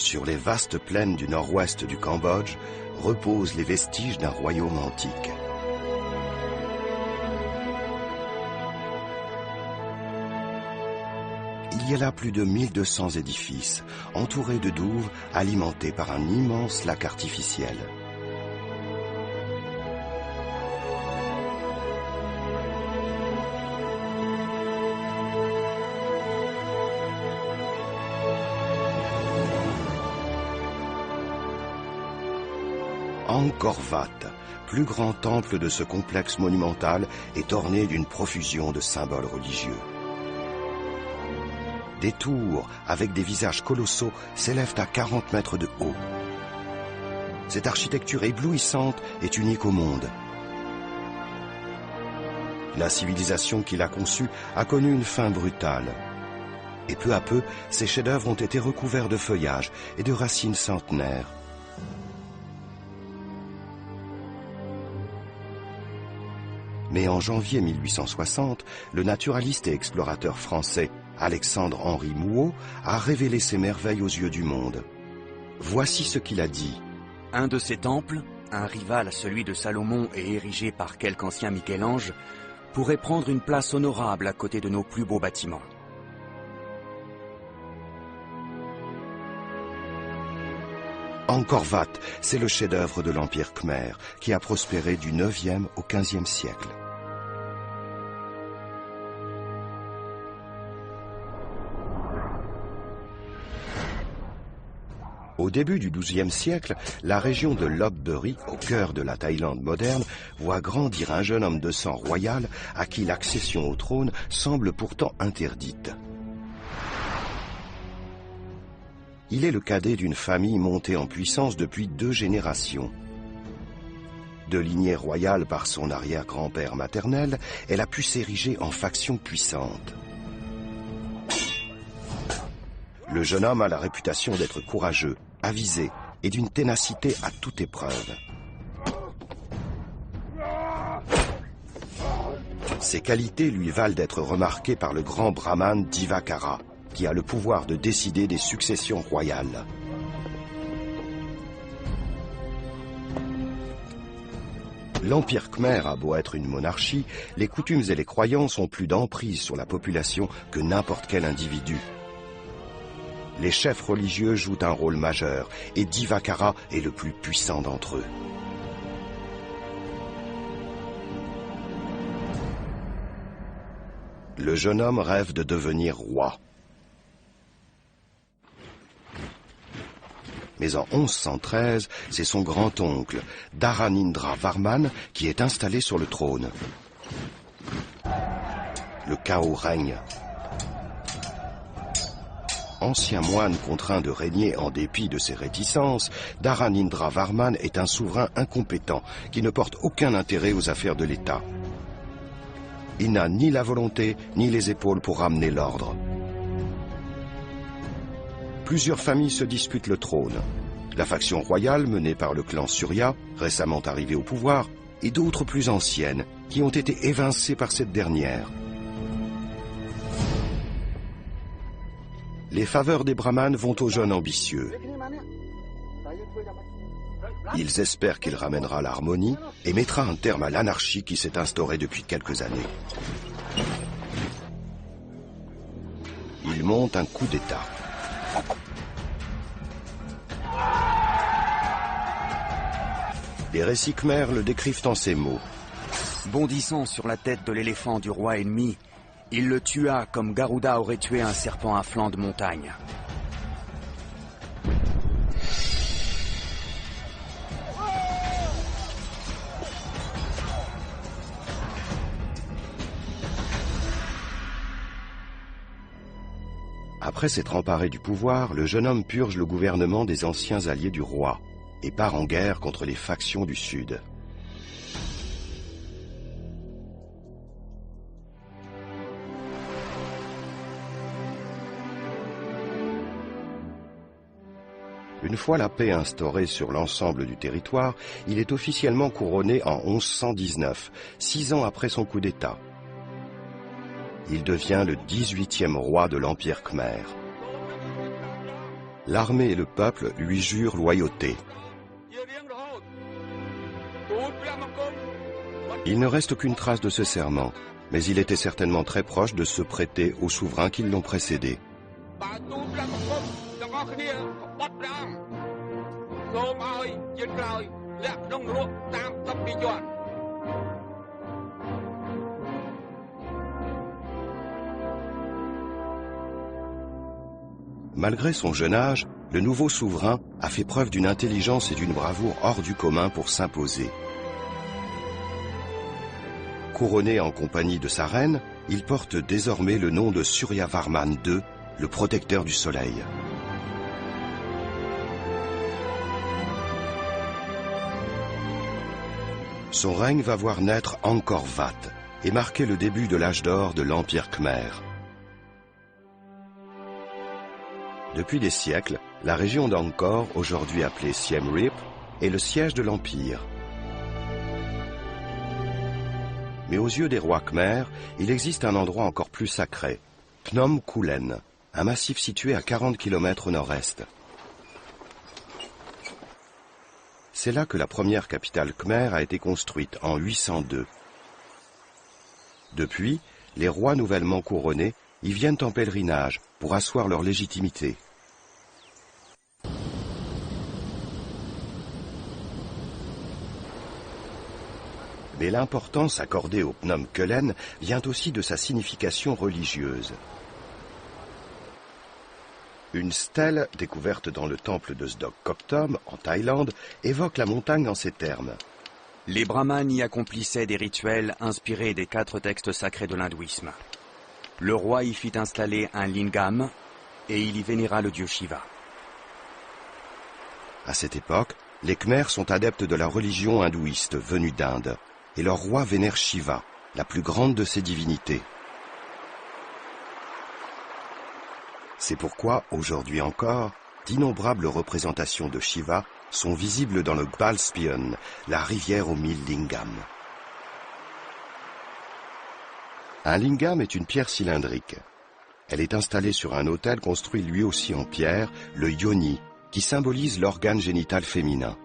Sur les vastes plaines du nord-ouest du Cambodge reposent les vestiges d'un royaume antique. Il y a là plus de 1200 édifices, entourés de douves, alimentés par un immense lac artificiel. Angkor Wat, plus grand temple de ce complexe monumental, est orné d'une profusion de symboles religieux. Des tours avec des visages colossaux s'élèvent à 40 mètres de haut. Cette architecture éblouissante est unique au monde. La civilisation qui l'a conçue a connu une fin brutale. Et peu à peu, ces chefs-d'œuvre ont été recouverts de feuillages et de racines centenaires. Mais en janvier 1860, le naturaliste et explorateur français Alexandre-Henri Mouot a révélé ces merveilles aux yeux du monde. Voici ce qu'il a dit. Un de ces temples, un rival à celui de Salomon et érigé par quelque ancien Michel-Ange, pourrait prendre une place honorable à côté de nos plus beaux bâtiments. Angkor Wat, c'est le chef-d'œuvre de l'Empire khmer qui a prospéré du 9e au 15e siècle. Au début du XIIe siècle, la région de Lopburi, au cœur de la Thaïlande moderne, voit grandir un jeune homme de sang royal à qui l'accession au trône semble pourtant interdite. Il est le cadet d'une famille montée en puissance depuis 2 générations. De lignée royale par son arrière-grand-père maternel, elle a pu s'ériger en faction puissante. Le jeune homme a la réputation d'être courageux, avisé et d'une ténacité à toute épreuve. Ces qualités lui valent d'être remarqué par le grand brahman Divakara, qui a le pouvoir de décider des successions royales. L'Empire khmer a beau être une monarchie, les coutumes et les croyances ont plus d'emprise sur la population que n'importe quel individu. Les chefs religieux jouent un rôle majeur et Divakara est le plus puissant d'entre eux. Le jeune homme rêve de devenir roi. Mais en 1113, c'est son grand-oncle, Dharanindra Varman, qui est installé sur le trône. Le chaos règne. Ancien moine contraint de régner en dépit de ses réticences, Dharanindra Varman est un souverain incompétent qui ne porte aucun intérêt aux affaires de l'État. Il n'a ni la volonté ni les épaules pour ramener l'ordre. Plusieurs familles se disputent le trône. La faction royale menée par le clan Surya, récemment arrivé au pouvoir, et d'autres plus anciennes qui ont été évincées par cette dernière. Les faveurs des brahmanes vont aux jeunes ambitieux. Ils espèrent qu'il ramènera l'harmonie et mettra un terme à l'anarchie qui s'est instaurée depuis quelques années. Ils montent un coup d'État. Les récits khmers le décrivent en ces mots. Bondissant sur la tête de l'éléphant du roi ennemi, il le tua comme Garuda aurait tué un serpent à flanc de montagne. Après s'être emparé du pouvoir, le jeune homme purge le gouvernement des anciens alliés du roi et part en guerre contre les factions du Sud. Une fois la paix instaurée sur l'ensemble du territoire, il est officiellement couronné en 1119, 6 ans après son coup d'État. Il devient le 18e roi de l'Empire khmer. l'armée et le peuple lui jurent loyauté. Il ne reste aucune trace de ce serment, mais il était certainement très proche de se prêter aux souverains qui l'ont précédé. Malgré son jeune âge, le nouveau souverain a fait preuve d'une intelligence et d'une bravoure hors du commun pour s'imposer. Couronné en compagnie de sa reine, il porte désormais le nom de Suryavarman II, le protecteur du soleil. Son règne va voir naître Angkor Wat et marquer le début de l'âge d'or de l'Empire Khmer. Depuis des siècles, la région d'Angkor, aujourd'hui appelée Siem Reap, est le siège de l'Empire. Mais aux yeux des rois Khmer, il existe un endroit encore plus sacré, Phnom Kulen, un massif situé à 40 km au nord-est. C'est là que la première capitale Khmer a été construite en 802. Depuis, les rois nouvellement couronnés y viennent en pèlerinage pour asseoir leur légitimité. Mais l'importance accordée au Phnom Kulen vient aussi de sa signification religieuse. Une stèle découverte dans le temple de Sdok Koktom, en Thaïlande, évoque la montagne en ces termes. Les brahmanes y accomplissaient des rituels inspirés des 4 textes sacrés de l'hindouisme. Le roi y fit installer un lingam et il y vénéra le dieu Shiva. À cette époque, les Khmers sont adeptes de la religion hindouiste venue d'Inde, et leur roi vénère Shiva, la plus grande de ses divinités. C'est pourquoi, aujourd'hui encore, d'innombrables représentations de Shiva sont visibles dans le Gbalspion, la rivière aux 1000 lingams. Un lingam est une pierre cylindrique. Elle est installée sur un autel construit lui aussi en pierre, le yoni, qui symbolise l'organe génital féminin.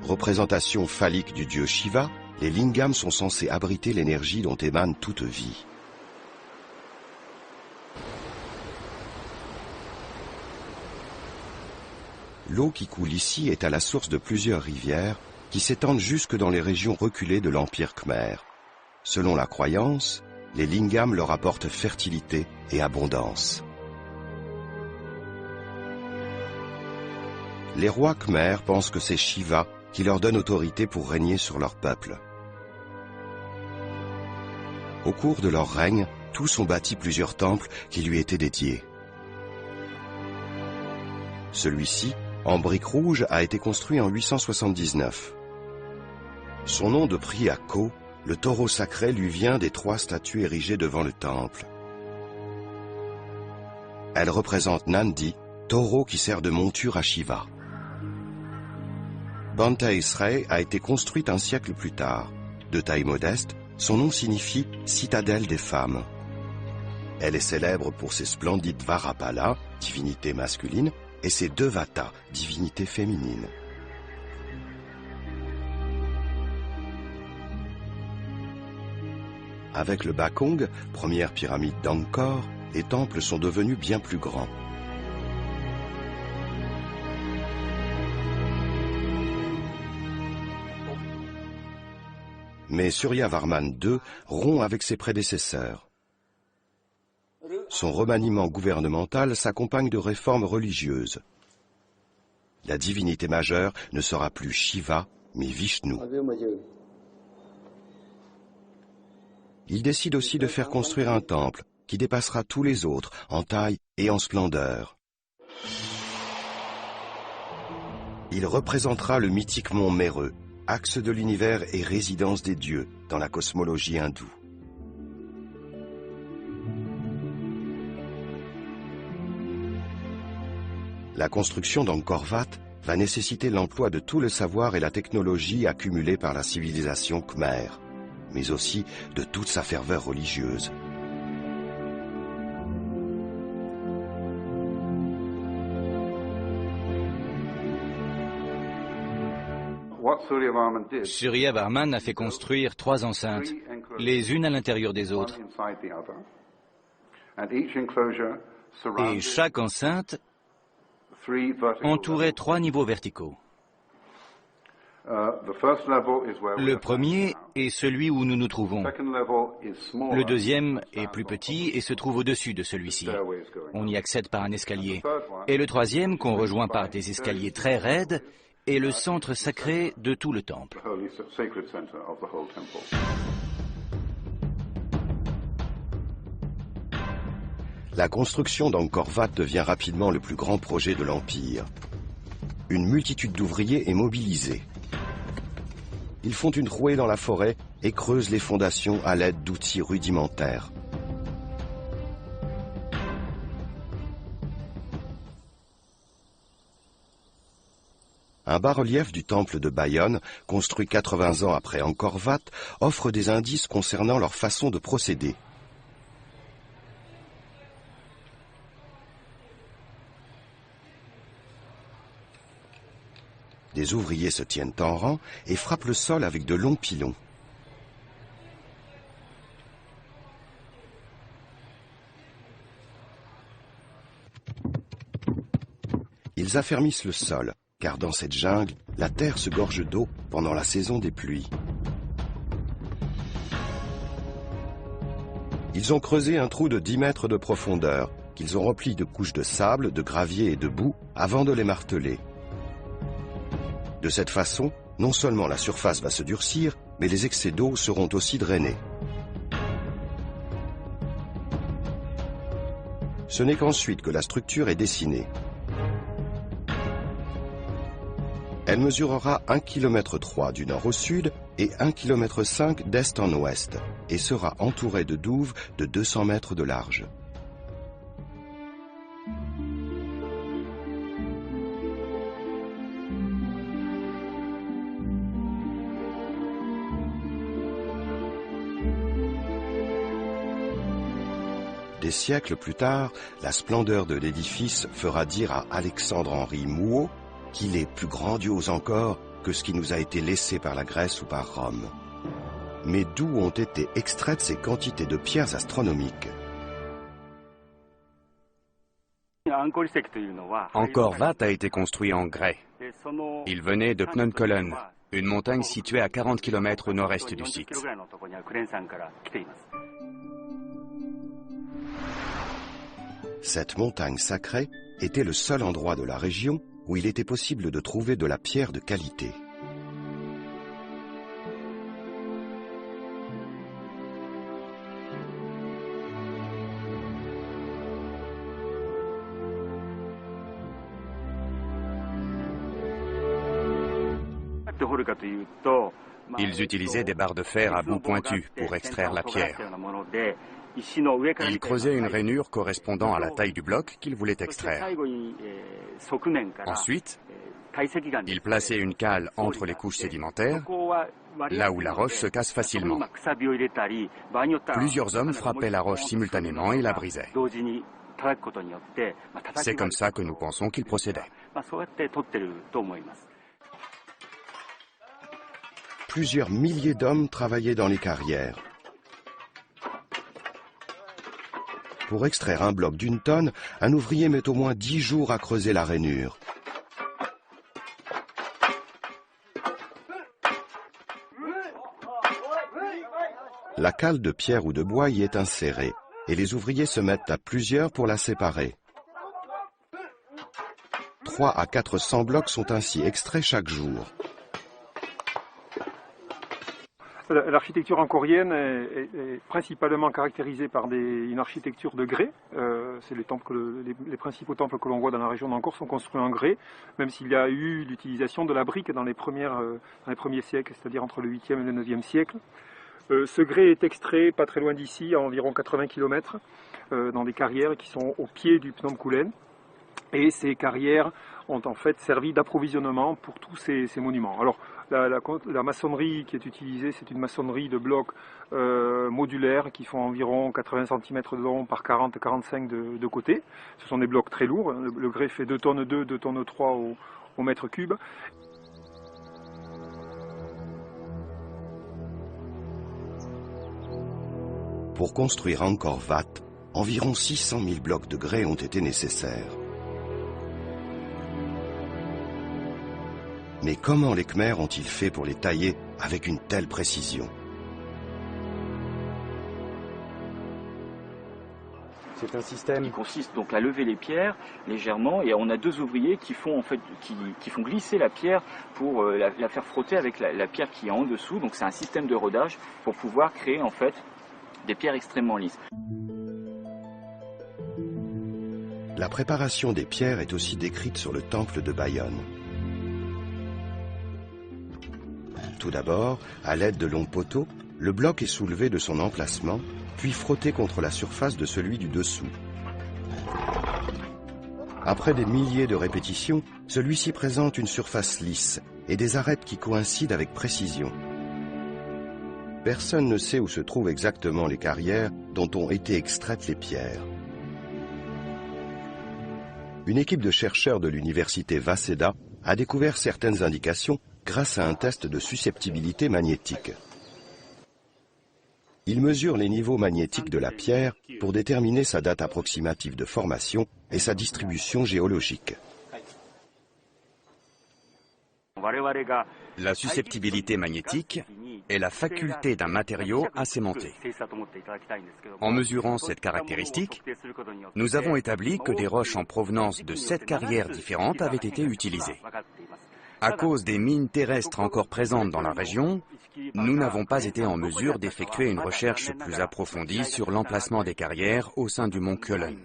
Représentation phallique du dieu Shiva, les lingams sont censés abriter l'énergie dont émane toute vie. L'eau qui coule ici est à la source de plusieurs rivières qui s'étendent jusque dans les régions reculées de l'Empire Khmer. Selon la croyance, les lingams leur apportent fertilité et abondance. Les rois Khmer pensent que c'est Shiva qui leur donne autorité pour régner sur leur peuple. Au cours de leur règne, tous ont bâti plusieurs temples qui lui étaient dédiés. Celui-ci, en briques rouges, a été construit en 879. Son nom de Phria Ko, le taureau sacré, lui vient des 3 statues érigées devant le temple. Elle représente Nandi, taureau qui sert de monture à Shiva. Banteay Srey a été construite un siècle plus tard. De taille modeste, son nom signifie « citadelle des femmes ». Elle est célèbre pour ses splendides Varapala, divinité masculine, et ses Devata, divinité féminine. Avec le Bakong, première pyramide d'Angkor, les temples sont devenus bien plus grands. Mais Suryavarman II rompt avec ses prédécesseurs. Son remaniement gouvernemental s'accompagne de réformes religieuses. La divinité majeure ne sera plus Shiva, mais Vishnu. Il décide aussi de faire construire un temple qui dépassera tous les autres en taille et en splendeur. Il représentera le mythique mont Méreux, axe de l'univers et résidence des dieux dans la cosmologie hindoue. La construction d'Angkor Wat va nécessiter l'emploi de tout le savoir et la technologie accumulés par la civilisation khmer, mais aussi de toute sa ferveur religieuse. Surya Varman a fait construire 3 enceintes, les unes à l'intérieur des autres. Et chaque enceinte entourait 3 niveaux verticaux. Le premier est celui où nous nous trouvons. Le deuxième est plus petit et se trouve au-dessus de celui-ci. On y accède par un escalier. Et le troisième, qu'on rejoint par des escaliers très raides, est le centre sacré de tout le temple. La construction d'Angkor Wat devient rapidement le plus grand projet de l'Empire. Une multitude d'ouvriers est mobilisée. Ils font une trouée dans la forêt et creusent les fondations à l'aide d'outils rudimentaires. Un bas-relief du temple de Bayonne, construit 80 ans après Angkor Wat, offre des indices concernant leur façon de procéder. Des ouvriers se tiennent en rang et frappent le sol avec de longs pilons. Ils affermissent le sol, car dans cette jungle, la terre se gorge d'eau pendant la saison des pluies. Ils ont creusé un trou de 10 mètres de profondeur, qu'ils ont rempli de couches de sable, de gravier et de boue avant de les marteler. De cette façon, non seulement la surface va se durcir, mais les excès d'eau seront aussi drainés. Ce n'est qu'ensuite que la structure est dessinée. Elle mesurera 1,3 km du nord au sud et 1,5 km d'est en ouest et sera entourée de douves de 200 mètres de large. Des siècles plus tard, la splendeur de l'édifice fera dire à Alexandre-Henri Mouot qu'il est plus grandiose encore que ce qui nous a été laissé par la Grèce ou par Rome. Mais d'où ont été extraites ces quantités de pierres astronomiques? Angkor Wat a été construit en grès. Il venait de Phnom Kolon, une montagne située à 40 km au nord-est du site. Cette montagne sacrée était le seul endroit de la région où il était possible de trouver de la pierre de qualité. Ils utilisaient des barres de fer à bout pointu pour extraire la pierre. Ils creusaient une rainure correspondant à la taille du bloc qu'ils voulaient extraire. Ensuite, ils plaçaient une cale entre les couches sédimentaires, là où la roche se casse facilement. Plusieurs hommes frappaient la roche simultanément et la brisaient. C'est comme ça que nous pensons qu'ils procédaient. Plusieurs milliers d'hommes travaillaient dans les carrières. Pour extraire un bloc d'une tonne, un ouvrier met au moins 10 jours à creuser la rainure. La cale de pierre ou de bois y est insérée, et les ouvriers se mettent à plusieurs pour la séparer. 300 à 400 blocs sont ainsi extraits chaque jour. L'architecture angkorienne est principalement caractérisée par une architecture de grès. C'est les principaux temples que l'on voit dans la région d'Angkor sont construits en grès, même s'il y a eu l'utilisation de la brique dans les premiers siècles, c'est-à-dire entre le 8e et le 9e siècle. Ce grès est extrait pas très loin d'ici, à environ 80 km, dans des carrières qui sont au pied du Phnom Kulen. Et ces carrières ont en fait servi d'approvisionnement pour tous ces monuments. Alors, la maçonnerie qui est utilisée, c'est une maçonnerie de blocs modulaires qui font environ 80 cm de long par 40-45 de côté. Ce sont des blocs très lourds. Le grès fait 2 tonnes 2, 2 tonnes 3 au mètre cube. Pour construire Angkor Wat, environ 600 000 blocs de grès ont été nécessaires. Mais comment les Khmers ont-ils fait pour les tailler avec une telle précision? C'est un système qui consiste donc à lever les pierres légèrement, et on a deux ouvriers qui font glisser la pierre pour la faire frotter avec la pierre qui est en dessous. Donc c'est un système de rodage pour pouvoir créer en fait des pierres extrêmement lisses. La préparation des pierres est aussi décrite sur le temple de Bayonne. Tout d'abord, à l'aide de longs poteaux, le bloc est soulevé de son emplacement, puis frotté contre la surface de celui du dessous. Après des milliers de répétitions, celui-ci présente une surface lisse et des arêtes qui coïncident avec précision. Personne ne sait où se trouvent exactement les carrières dont ont été extraites les pierres. Une équipe de chercheurs de l'université Waseda a découvert certaines indications grâce à un test de susceptibilité magnétique. Il mesure les niveaux magnétiques de la pierre pour déterminer sa date approximative de formation et sa distribution géologique. La susceptibilité magnétique est la faculté d'un matériau à s'aimanter. En mesurant cette caractéristique, nous avons établi que des roches en provenance de 7 carrières différentes avaient été utilisées. À cause des mines terrestres encore présentes dans la région, nous n'avons pas été en mesure d'effectuer une recherche plus approfondie sur l'emplacement des carrières au sein du mont Kyolen.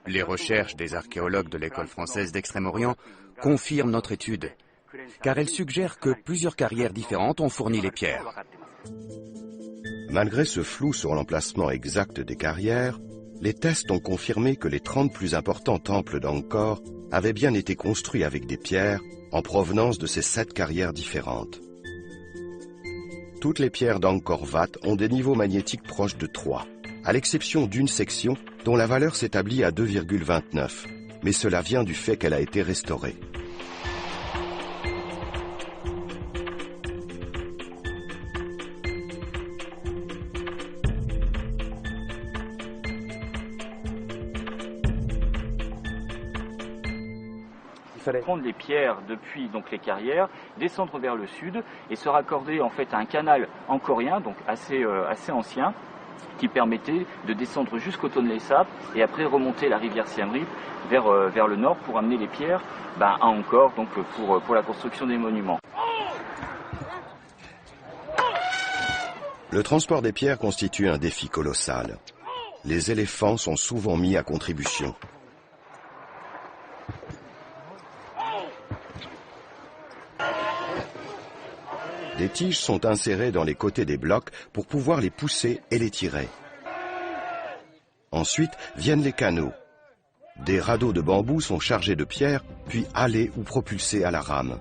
Les recherches des archéologues de l'école française d'Extrême-Orient confirment notre étude, car elles suggèrent que plusieurs carrières différentes ont fourni les pierres. Malgré ce flou sur l'emplacement exact des carrières, les tests ont confirmé que les 30 plus importants temples d'Angkor avaient bien été construits avec des pierres en provenance de ces 7 carrières différentes. Toutes les pierres d'Angkor Wat ont des niveaux magnétiques proches de 3, à l'exception d'une section dont la valeur s'établit à 2,29, mais cela vient du fait qu'elle a été restaurée. Il fallait prendre les pierres depuis donc les carrières, descendre vers le sud et se raccorder en fait à un canal angkorien, donc assez ancien, qui permettait de descendre jusqu'au Tonlé Sap et après remonter la rivière Siem Reap vers le nord pour amener les pierres à Angkor, donc pour la construction des monuments. Le transport des pierres constitue un défi colossal. Les éléphants sont souvent mis à contribution. Des tiges sont insérées dans les côtés des blocs pour pouvoir les pousser et les tirer. Ensuite viennent les canaux. Des radeaux de bambou sont chargés de pierres, puis halés ou propulsés à la rame.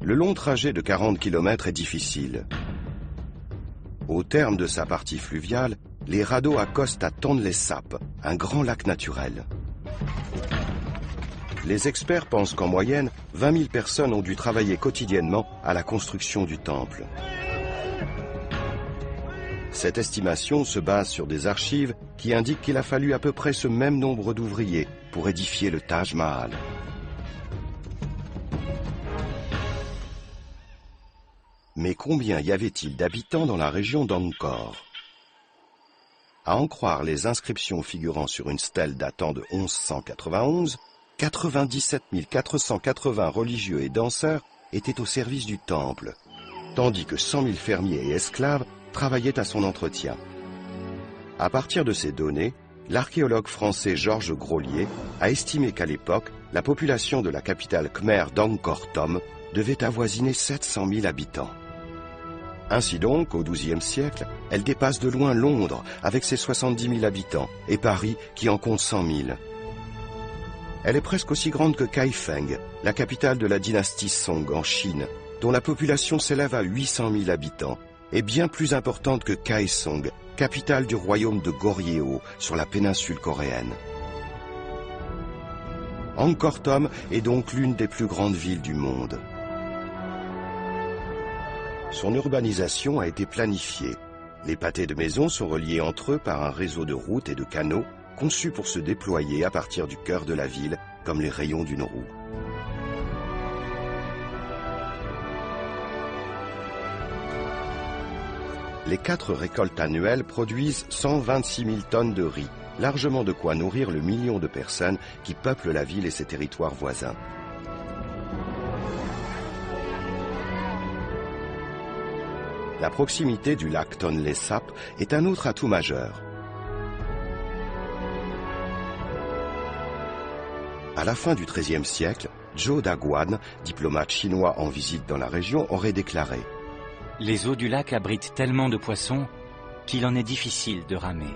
Le long trajet de 40 km est difficile. Au terme de sa partie fluviale, les radeaux accostent à Tonlé Sap, un grand lac naturel. Les experts pensent qu'en moyenne, 20 000 personnes ont dû travailler quotidiennement à la construction du temple. Cette estimation se base sur des archives qui indiquent qu'il a fallu à peu près ce même nombre d'ouvriers pour édifier le Taj Mahal. Mais combien y avait-il d'habitants dans la région d'Angkor? À en croire les inscriptions figurant sur une stèle datant de 1191, 97 480 religieux et danseurs étaient au service du temple, tandis que 100 000 fermiers et esclaves travaillaient à son entretien. À partir de ces données, l'archéologue français Georges Grolier a estimé qu'à l'époque, la population de la capitale khmer d'Angkor Thom devait avoisiner 700 000 habitants. Ainsi donc, au XIIe siècle, elle dépasse de loin Londres avec ses 70 000 habitants et Paris qui en compte 100 000. Elle est presque aussi grande que Kaifeng, la capitale de la dynastie Song en Chine, dont la population s'élève à 800 000 habitants, et bien plus importante que Kaesong, capitale du royaume de Goryeo sur la péninsule coréenne. Angkor Thom est donc l'une des plus grandes villes du monde. Son urbanisation a été planifiée. Les pâtés de maisons sont reliés entre eux par un réseau de routes et de canaux conçus pour se déployer à partir du cœur de la ville comme les rayons d'une roue. Les 4 récoltes annuelles produisent 126 000 tonnes de riz, largement de quoi nourrir le million de personnes qui peuplent la ville et ses territoires voisins. La proximité du lac Tonlé Sap est un autre atout majeur. À la fin du XIIIe siècle, Zhou Daguan, diplomate chinois en visite dans la région, aurait déclaré: Les eaux du lac abritent tellement de poissons qu'il en est difficile de ramer.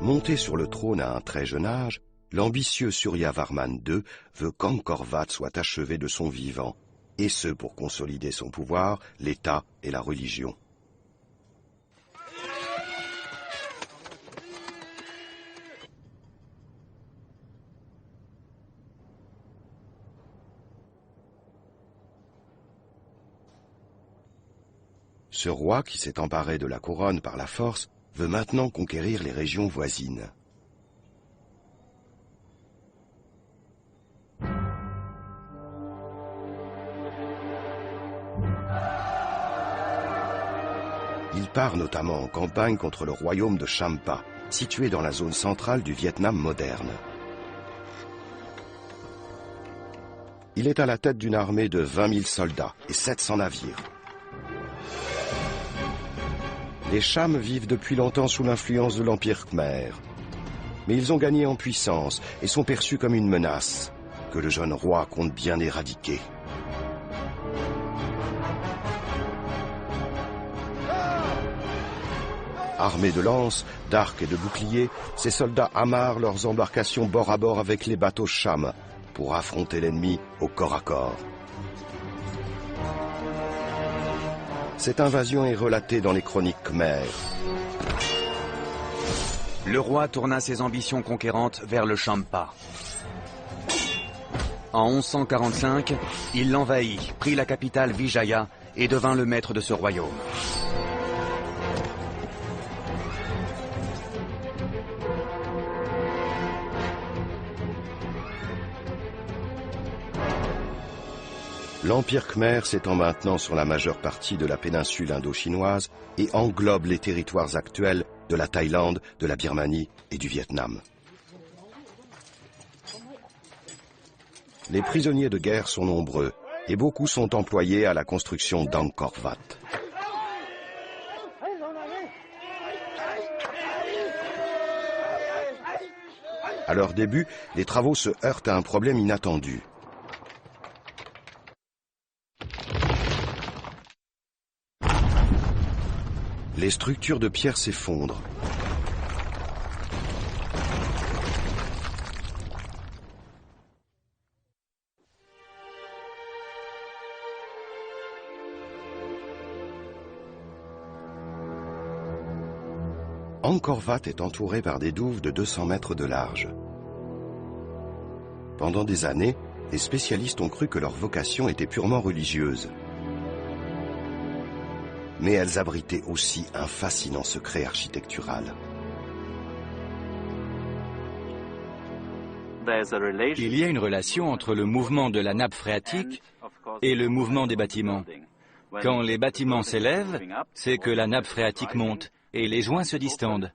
Monté sur le trône à un très jeune âge, l'ambitieux Suryavarman II veut qu'Angkor Wat soit achevé de son vivant, et ce pour consolider son pouvoir, l'État et la religion. Ce roi, qui s'est emparé de la couronne par la force, veut maintenant conquérir les régions voisines. Il part notamment en campagne contre le royaume de Champa, situé dans la zone centrale du Vietnam moderne. Il est à la tête d'une armée de 20 000 soldats et 700 navires. Les Chams vivent depuis longtemps sous l'influence de l'Empire Khmer. Mais ils ont gagné en puissance et sont perçus comme une menace que le jeune roi compte bien éradiquer. Armés de lances, d'arcs et de boucliers, ces soldats amarrent leurs embarcations bord à bord avec les bateaux Cham pour affronter l'ennemi au corps à corps. Cette invasion est relatée dans les chroniques khmères. Le roi tourna ses ambitions conquérantes vers le Champa. En 1145, il l'envahit, prit la capitale Vijaya et devint le maître de ce royaume. L'Empire Khmer s'étend maintenant sur la majeure partie de la péninsule indo-chinoise et englobe les territoires actuels de la Thaïlande, de la Birmanie et du Vietnam. Les prisonniers de guerre sont nombreux et beaucoup sont employés à la construction d'Angkor Wat. À leur début, les travaux se heurtent à un problème inattendu. Les structures de pierre s'effondrent. Angkor Wat est entouré par des douves de 200 mètres de large. Pendant des années, les spécialistes ont cru que leur vocation était purement religieuse. Mais elles abritaient aussi un fascinant secret architectural. Il y a une relation entre le mouvement de la nappe phréatique et le mouvement des bâtiments. Quand les bâtiments s'élèvent, c'est que la nappe phréatique monte et les joints se distendent.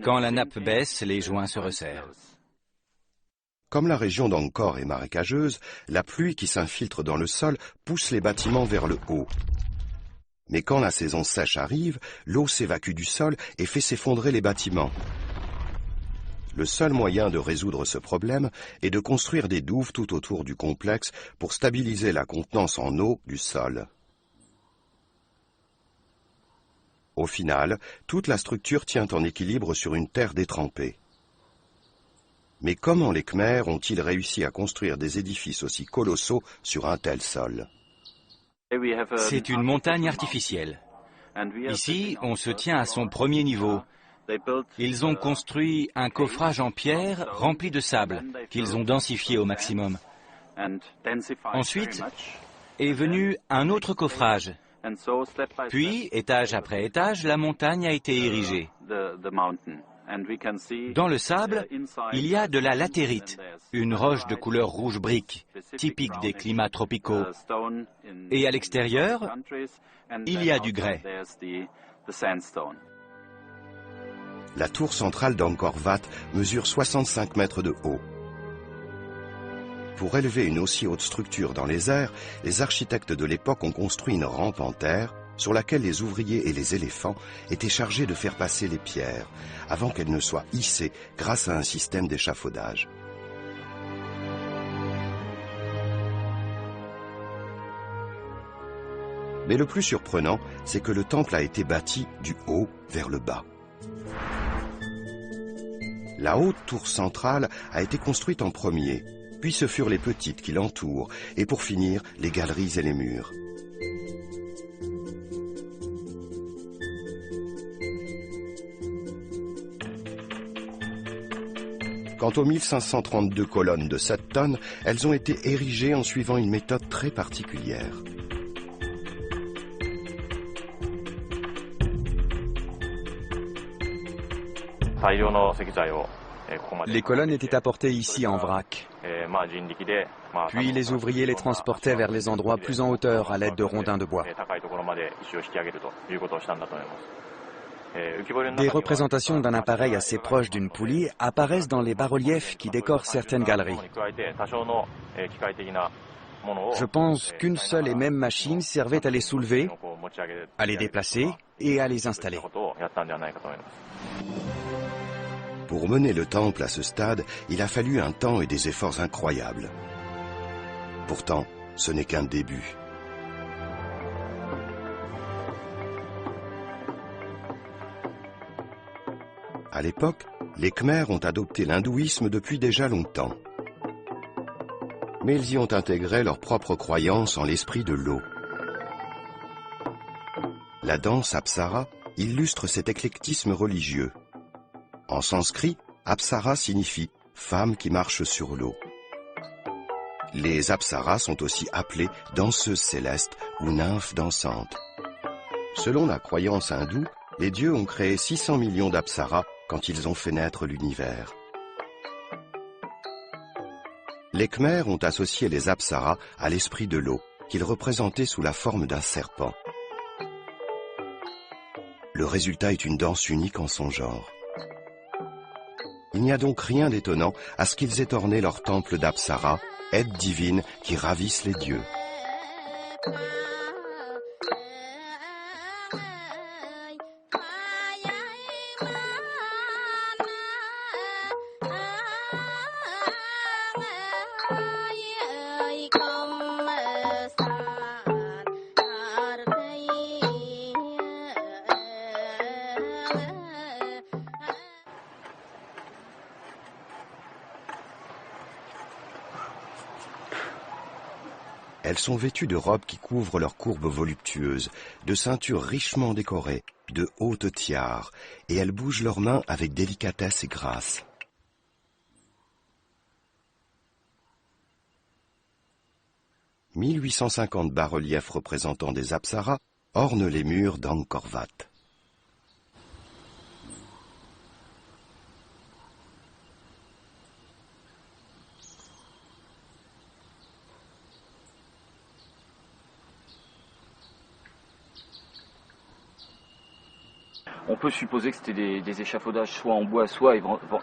Quand la nappe baisse, les joints se resserrent. Comme la région d'Angkor est marécageuse, la pluie qui s'infiltre dans le sol pousse les bâtiments vers le haut. Mais quand la saison sèche arrive, l'eau s'évacue du sol et fait s'effondrer les bâtiments. Le seul moyen de résoudre ce problème est de construire des douves tout autour du complexe pour stabiliser la contenance en eau du sol. Au final, toute la structure tient en équilibre sur une terre détrempée. Mais comment les Khmers ont-ils réussi à construire des édifices aussi colossaux sur un tel sol ? C'est une montagne artificielle. Ici, on se tient à son premier niveau. Ils ont construit un coffrage en pierre rempli de sable, qu'ils ont densifié au maximum. Ensuite est venu un autre coffrage. Puis, étage après étage, la montagne a été érigée. Dans le sable, il y a de la latérite, une roche de couleur rouge brique, typique des climats tropicaux. Et à l'extérieur, il y a du grès. La tour centrale d'Angkor Wat mesure 65 mètres de haut. Pour élever une aussi haute structure dans les airs, les architectes de l'époque ont construit une rampe en terre sur laquelle les ouvriers et les éléphants étaient chargés de faire passer les pierres, avant qu'elles ne soient hissées grâce à un système d'échafaudage. Mais le plus surprenant, c'est que le temple a été bâti du haut vers le bas. La haute tour centrale a été construite en premier, puis ce furent les petites qui l'entourent, et pour finir, les galeries et les murs. Quant aux 1532 colonnes de 7 tonnes, elles ont été érigées en suivant une méthode très particulière. Les colonnes étaient apportées ici en vrac. Puis les ouvriers les transportaient vers les endroits plus en hauteur à l'aide de rondins de bois. Des représentations d'un appareil assez proche d'une poulie apparaissent dans les bas-reliefs qui décorent certaines galeries. Je pense qu'une seule et même machine servait à les soulever, à les déplacer et à les installer. Pour mener le temple à ce stade, il a fallu un temps et des efforts incroyables. Pourtant, ce n'est qu'un début. À l'époque, les Khmers ont adopté l'hindouisme depuis déjà longtemps. Mais ils y ont intégré leur propre croyance en l'esprit de l'eau. La danse Apsara illustre cet éclectisme religieux. En sanskrit, Apsara signifie « femme qui marche sur l'eau ». Les Apsaras sont aussi appelées danseuses célestes ou nymphes dansantes. Selon la croyance hindoue, les dieux ont créé 600 millions d'Apsaras quand ils ont fait naître l'univers. Les Khmers ont associé les Apsaras à l'esprit de l'eau, qu'ils représentaient sous la forme d'un serpent. Le résultat est une danse unique en son genre. Il n'y a donc rien d'étonnant à ce qu'ils aient orné leur temple d'Apsara, aides divines qui ravissent les dieux. Elles sont vêtues de robes qui couvrent leurs courbes voluptueuses, de ceintures richement décorées, de hautes tiares, et elles bougent leurs mains avec délicatesse et grâce. « 1850 bas-reliefs représentant des Apsaras ornent les murs d'Angkor Wat. On peut supposer que c'était des échafaudages soit en bois, soit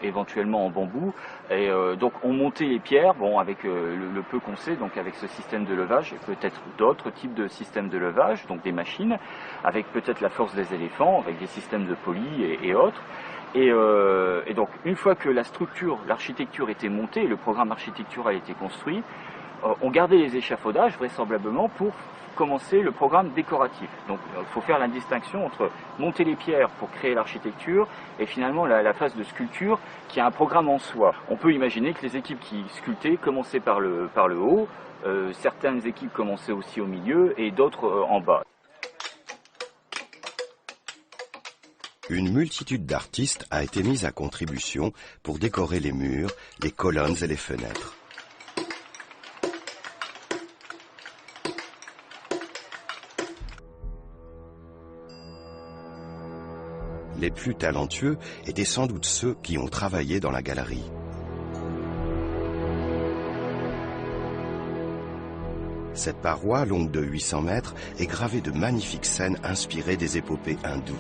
éventuellement en bambou. Et donc on montait les pierres, bon, avec le peu qu'on sait, donc avec ce système de levage, et peut-être d'autres types de systèmes de levage, donc des machines, avec peut-être la force des éléphants, avec des systèmes de poli et autres. Et donc une fois que la structure, l'architecture était montée, le programme architectural était construit, on gardait les échafaudages vraisemblablement pour commencer le programme décoratif. Donc il faut faire la distinction entre monter les pierres pour créer l'architecture et finalement la phase de sculpture qui a un programme en soi. On peut imaginer que les équipes qui sculptaient commençaient par le haut, certaines équipes commençaient aussi au milieu et d'autres en bas. Une multitude d'artistes a été mise à contribution pour décorer les murs, les colonnes et les fenêtres. Les plus talentueux étaient sans doute ceux qui ont travaillé dans la galerie. Cette paroi, longue de 800 mètres, est gravée de magnifiques scènes inspirées des épopées hindoues.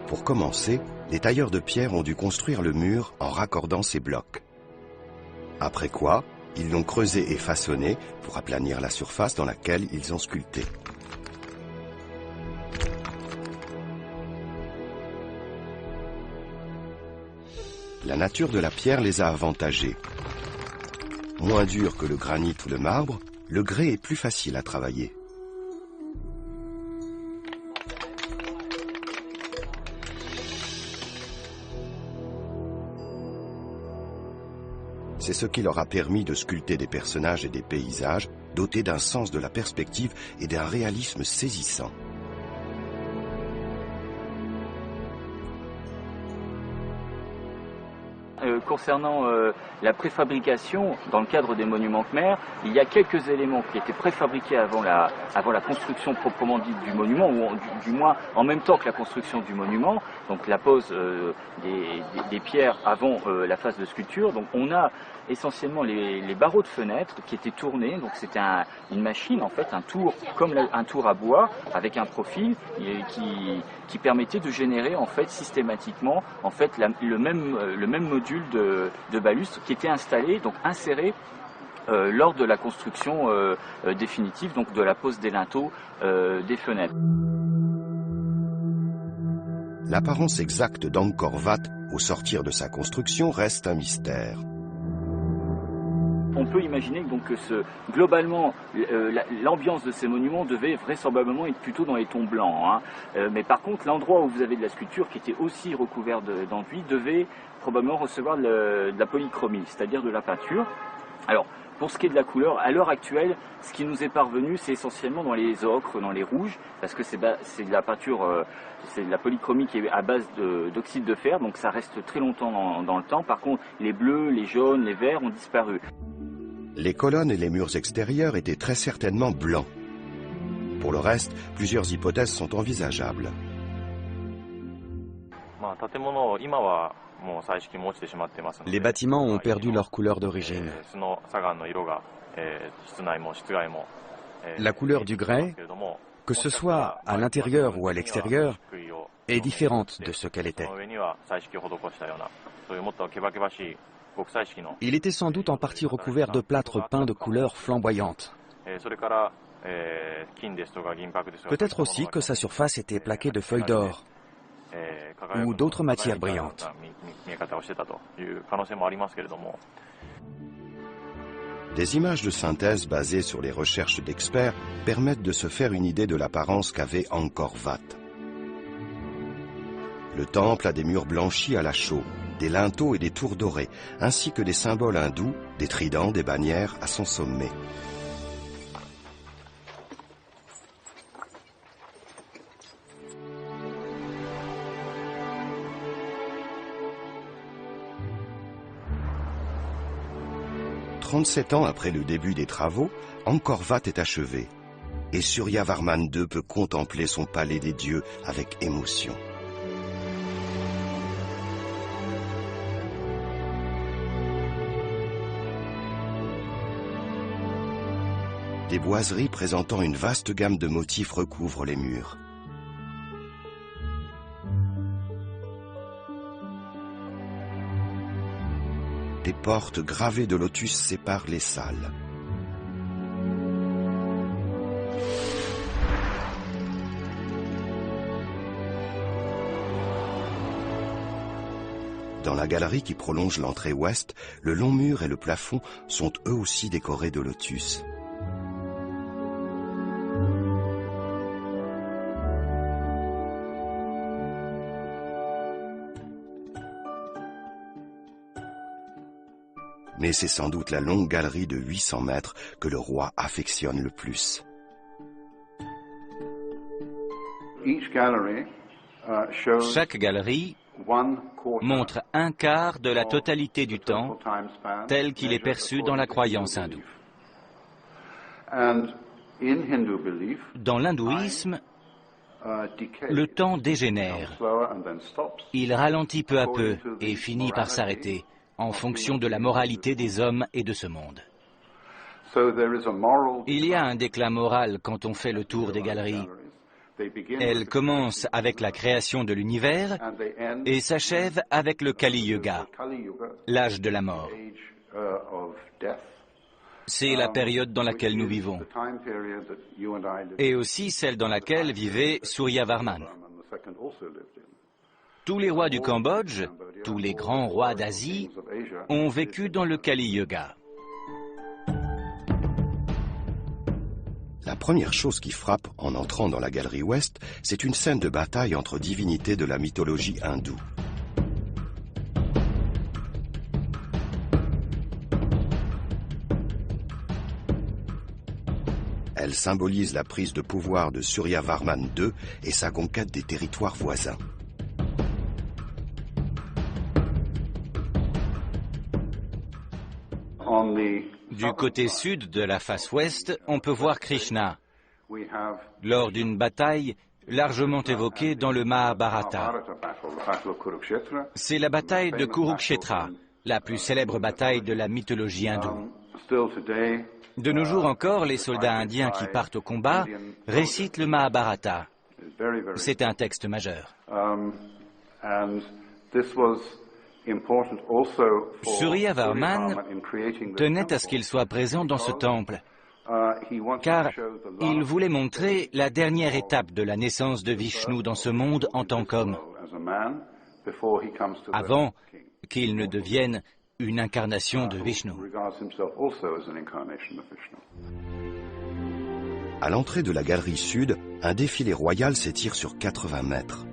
Pour commencer, les tailleurs de pierre ont dû construire le mur en raccordant ces blocs. Après quoi, ils l'ont creusé et façonné pour aplanir la surface dans laquelle ils ont sculpté. La nature de la pierre les a avantagés. Moins dur que le granit ou le marbre, le grès est plus facile à travailler. C'est ce qui leur a permis de sculpter des personnages et des paysages dotés d'un sens de la perspective et d'un réalisme saisissant. Concernant la préfabrication, dans le cadre des monuments Khmer, il y a quelques éléments qui étaient préfabriqués avant la construction proprement dite du monument, ou du moins en même temps que la construction du monument, donc la pose des pierres avant la phase de sculpture. Donc on a essentiellement les barreaux de fenêtres qui étaient tournés, donc c'était une machine en fait, un tour comme un tour à bois avec un profil qui permettait de générer en fait systématiquement en fait le même module de balustre qui était installé, donc inséré lors de la construction définitive, donc de la pose des linteaux des fenêtres. L'apparence exacte d'Angkor Wat au sortir de sa construction reste un mystère. On peut imaginer donc que globalement, l'ambiance de ces monuments devait vraisemblablement être plutôt dans les tons blancs. Hein. Mais par contre, l'endroit où vous avez de la sculpture qui était aussi recouvert d'enduit devait probablement recevoir de la polychromie, c'est-à-dire de la peinture. Alors, pour ce qui est de la couleur, à l'heure actuelle, ce qui nous est parvenu, c'est essentiellement dans les ocres, dans les rouges, parce que c'est de la peinture, c'est de la polychromie qui est à base d'oxyde de fer, donc ça reste très longtemps dans le temps. Par contre, les bleus, les jaunes, les verts ont disparu. Les colonnes et les murs extérieurs étaient très certainement blancs. Pour le reste, plusieurs hypothèses sont envisageables. Les bâtiments ont perdu leur couleur d'origine. La couleur du grès, que ce soit à l'intérieur ou à l'extérieur, est différente de ce qu'elle était. Il était sans doute en partie recouvert de plâtre peint de couleurs flamboyantes. Peut-être aussi que sa surface était plaquée de feuilles d'or ou d'autres matières brillantes. Des images de synthèse basées sur les recherches d'experts permettent de se faire une idée de l'apparence qu'avait Angkor Wat. Le temple a des murs blanchis à la chaux, des linteaux et des tours dorées, ainsi que des symboles hindous, des tridents, des bannières à son sommet. « 37 ans après le début des travaux, Angkor Wat est achevé, et Suryavarman II peut contempler son palais des dieux avec émotion. Des boiseries présentant une vaste gamme de motifs recouvrent les murs. Des portes gravées de lotus séparent les salles. Dans la galerie qui prolonge l'entrée ouest, le long mur et le plafond sont eux aussi décorés de lotus. Mais c'est sans doute la longue galerie de 800 mètres que le roi affectionne le plus. Chaque galerie montre un quart de la totalité du temps tel qu'il est perçu dans la croyance hindoue. Dans l'hindouisme, le temps dégénère. Il ralentit peu à peu et finit par s'arrêter, en fonction de la moralité des hommes et de ce monde. Il y a un déclin moral quand on fait le tour des galeries. Elle commence avec la création de l'univers et s'achève avec le Kali Yuga, l'âge de la mort. C'est la période dans laquelle nous vivons, et aussi celle dans laquelle vivait Suryavarman. Tous les rois du Cambodge, tous les grands rois d'Asie, ont vécu dans le Kali Yuga. La première chose qui frappe en entrant dans la galerie ouest, c'est une scène de bataille entre divinités de la mythologie hindoue. Elle symbolise la prise de pouvoir de Suryavarman II et sa conquête des territoires voisins. Du côté sud de la face ouest, on peut voir Krishna, lors d'une bataille largement évoquée dans le Mahabharata. C'est la bataille de Kurukshetra, la plus célèbre bataille de la mythologie hindoue. De nos jours encore, les soldats indiens qui partent au combat récitent le Mahabharata. C'est un texte majeur. Suryavarman tenait à ce qu'il soit présent dans ce temple, car il voulait montrer la dernière étape de la naissance de Vishnu dans ce monde en tant qu'homme, avant qu'il ne devienne une incarnation de Vishnu. À l'entrée de la galerie sud, un défilé royal s'étire sur 80 mètres.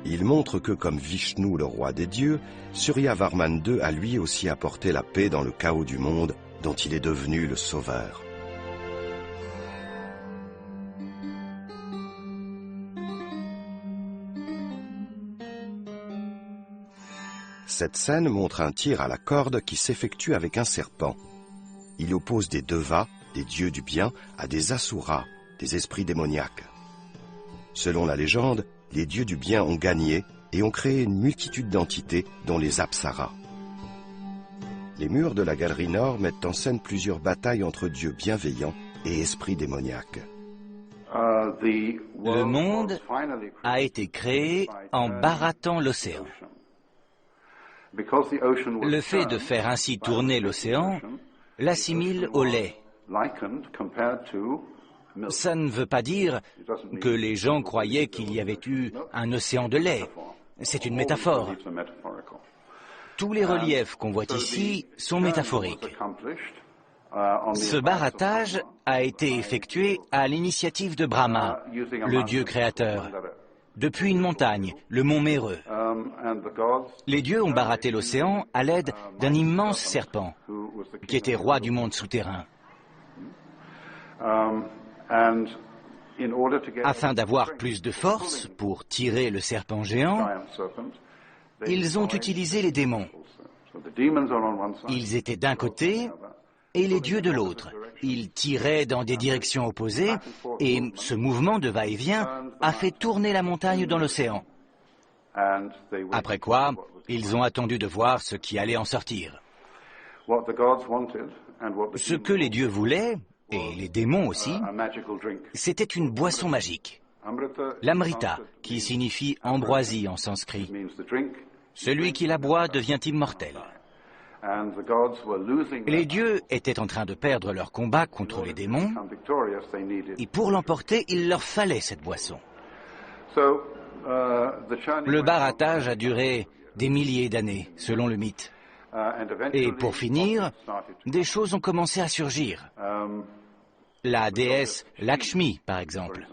Il montre que, comme Vishnu, le roi des dieux, Suryavarman II a lui aussi apporté la paix dans le chaos du monde dont il est devenu le sauveur. Cette scène montre un tir à la corde qui s'effectue avec un serpent. Il oppose des devas, des dieux du bien, à des asuras, des esprits démoniaques. Selon la légende, les dieux du bien ont gagné et ont créé une multitude d'entités, dont les apsaras. Les murs de la galerie nord mettent en scène plusieurs batailles entre dieux bienveillants et esprits démoniaques. Le monde a été créé en barattant l'océan. Le fait de faire ainsi tourner l'océan l'assimile au lait. Ça ne veut pas dire que les gens croyaient qu'il y avait eu un océan de lait. C'est une métaphore. Tous les reliefs qu'on voit ici sont métaphoriques. Ce barattage a été effectué à l'initiative de Brahma, le dieu créateur, depuis une montagne, le mont Méreux. Les dieux ont baratté l'océan à l'aide d'un immense serpent, qui était roi du monde souterrain. Afin d'avoir plus de force pour tirer le serpent géant, ils ont utilisé les démons. Ils étaient d'un côté et les dieux de l'autre. Ils tiraient dans des directions opposées et ce mouvement de va-et-vient a fait tourner la montagne dans l'océan. Après quoi, ils ont attendu de voir ce qui allait en sortir. Ce que les dieux voulaient, et les démons aussi, c'était une boisson magique, l'amrita, qui signifie ambroisie en sanskrit. Celui qui la boit devient immortel. Les dieux étaient en train de perdre leur combat contre les démons, et pour l'emporter, il leur fallait cette boisson. Le barattage a duré des milliers d'années, selon le mythe. Et pour finir, des choses ont commencé à surgir. La déesse Lakshmi, par exemple.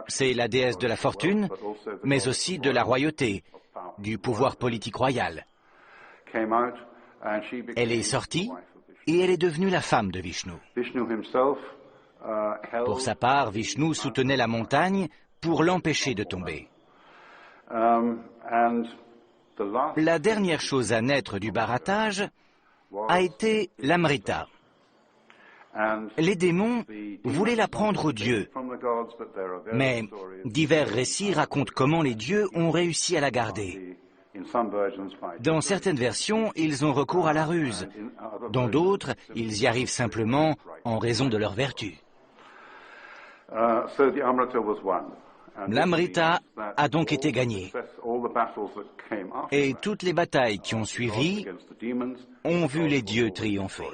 C'est la déesse de la fortune, mais aussi de la royauté, du pouvoir politique royal. Elle est sortie et elle est devenue la femme de Vishnu. Pour sa part, Vishnu soutenait la montagne pour l'empêcher de tomber. La dernière chose à naître du barattage a été l'Amrita. Les démons voulaient la prendre aux dieux, mais divers récits racontent comment les dieux ont réussi à la garder. Dans certaines versions, ils ont recours à la ruse. Dans d'autres, ils y arrivent simplement en raison de leur vertu. L'Amrita a donc été gagnée. Et toutes les batailles qui ont suivi ont vu les dieux triompher.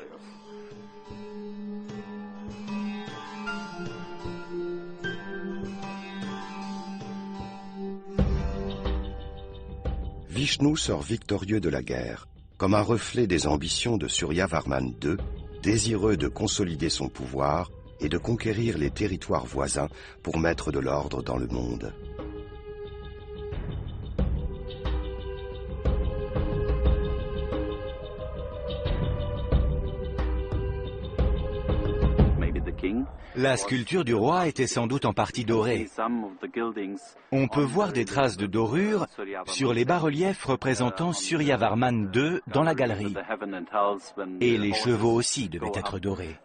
Vishnu sort victorieux de la guerre, comme un reflet des ambitions de Suryavarman II, désireux de consolider son pouvoir et de conquérir les territoires voisins pour mettre de l'ordre dans le monde. La sculpture du roi était sans doute en partie dorée. On peut voir des traces de dorure sur les bas-reliefs représentant Suryavarman II dans la galerie. Et les chevaux aussi devaient être dorés.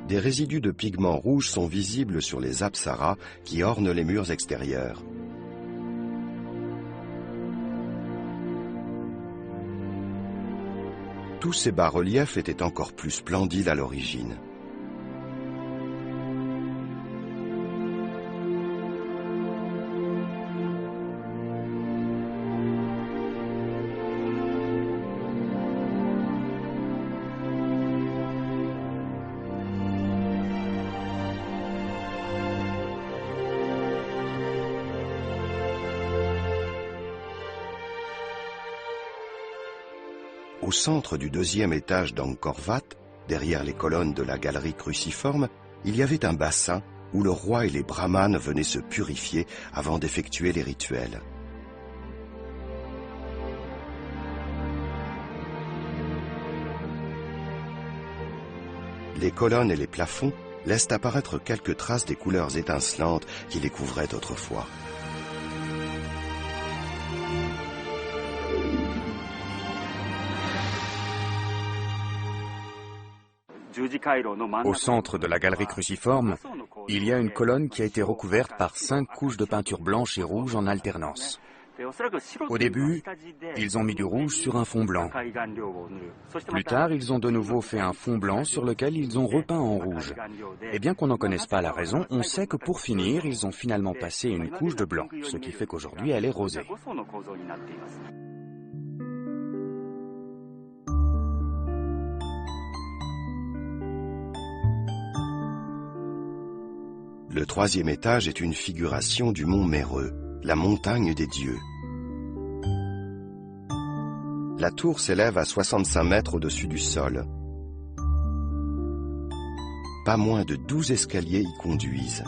Des résidus de pigments rouges sont visibles sur les apsaras qui ornent les murs extérieurs. Tous ces bas-reliefs étaient encore plus splendides à l'origine. Au centre du deuxième étage d'Angkor Wat, derrière les colonnes de la galerie cruciforme, il y avait un bassin où le roi et les brahmanes venaient se purifier avant d'effectuer les rituels. Les colonnes et les plafonds laissent apparaître quelques traces des couleurs étincelantes qui les couvraient autrefois. Au centre de la galerie cruciforme, il y a une colonne qui a été recouverte par 5 couches de peinture blanche et rouge en alternance. Au début, ils ont mis du rouge sur un fond blanc. Plus tard, ils ont de nouveau fait un fond blanc sur lequel ils ont repeint en rouge. Et bien qu'on n'en connaisse pas la raison, on sait que pour finir, ils ont finalement passé une couche de blanc, ce qui fait qu'aujourd'hui, elle est rosée. Le troisième étage est une figuration du mont Méreux, la montagne des dieux. La tour s'élève à 65 mètres au-dessus du sol. Pas moins de 12 escaliers y conduisent.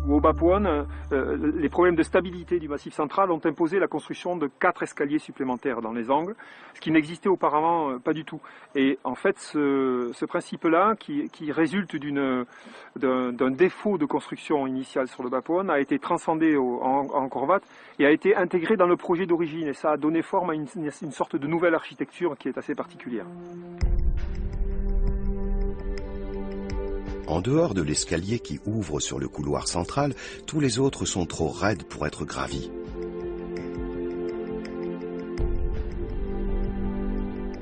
Au Bapouane, les problèmes de stabilité du massif central ont imposé la construction de 4 escaliers supplémentaires dans les angles, ce qui n'existait auparavant pas du tout. Et en fait, ce principe-là, qui résulte d'un défaut de construction initiale sur le Bapouane, a été transcendé en Angkor Wat et a été intégré dans le projet d'origine. Et ça a donné forme à une sorte de nouvelle architecture qui est assez particulière. En dehors de l'escalier qui ouvre sur le couloir central, tous les autres sont trop raides pour être gravis.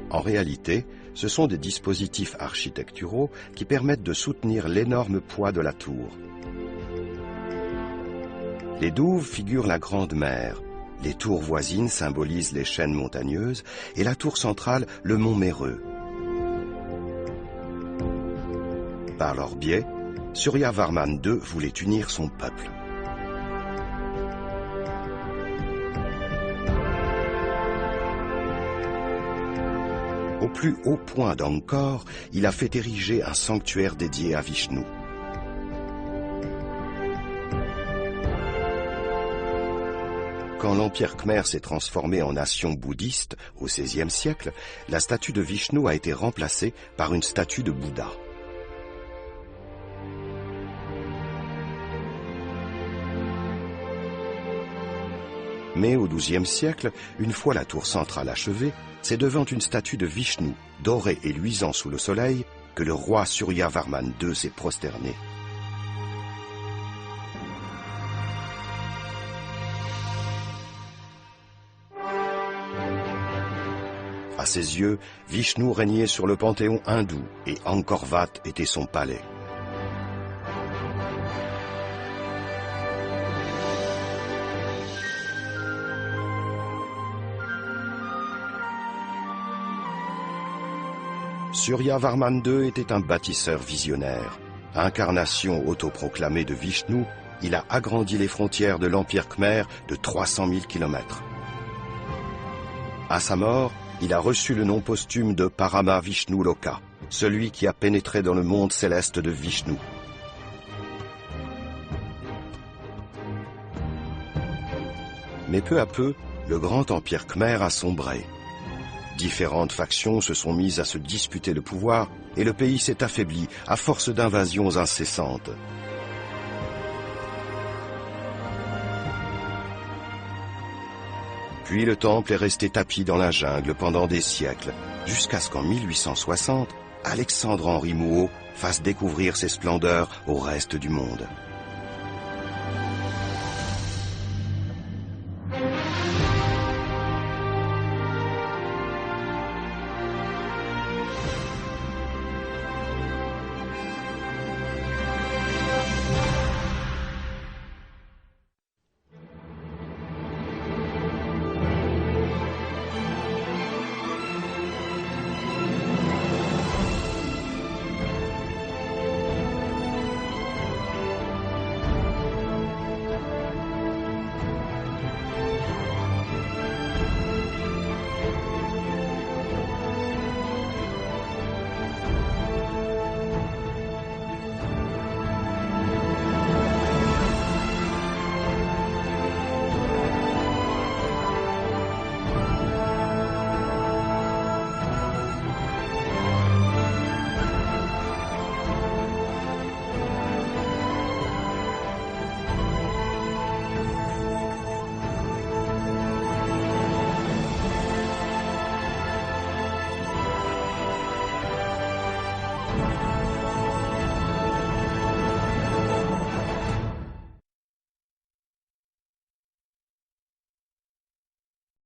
En réalité, ce sont des dispositifs architecturaux qui permettent de soutenir l'énorme poids de la tour. Les douves figurent la Grande Mer, les tours voisines symbolisent les chaînes montagneuses et la tour centrale le mont Méreux. Par leur biais, Suryavarman II voulait unir son peuple. Au plus haut point d'Angkor, il a fait ériger un sanctuaire dédié à Vishnu. Quand l'Empire Khmer s'est transformé en nation bouddhiste au XVIe siècle, la statue de Vishnu a été remplacée par une statue de Bouddha. Mais au XIIe siècle, une fois la tour centrale achevée, c'est devant une statue de Vishnu, dorée et luisant sous le soleil, que le roi Suryavarman II s'est prosterné. À ses yeux, Vishnu régnait sur le panthéon hindou et Angkor Wat était son palais. Suryavarman II était un bâtisseur visionnaire. Incarnation autoproclamée de Vishnu, il a agrandi les frontières de l'Empire Khmer de 300 000 kilomètres. À sa mort, il a reçu le nom posthume de Parama Vishnu Loka, celui qui a pénétré dans le monde céleste de Vishnu. Mais peu à peu, le grand empire Khmer a sombré. Différentes factions se sont mises à se disputer le pouvoir et le pays s'est affaibli à force d'invasions incessantes. Puis le temple est resté tapi dans la jungle pendant des siècles, jusqu'à ce qu'en 1860, Alexandre-Henri Mouhot fasse découvrir ses splendeurs au reste du monde.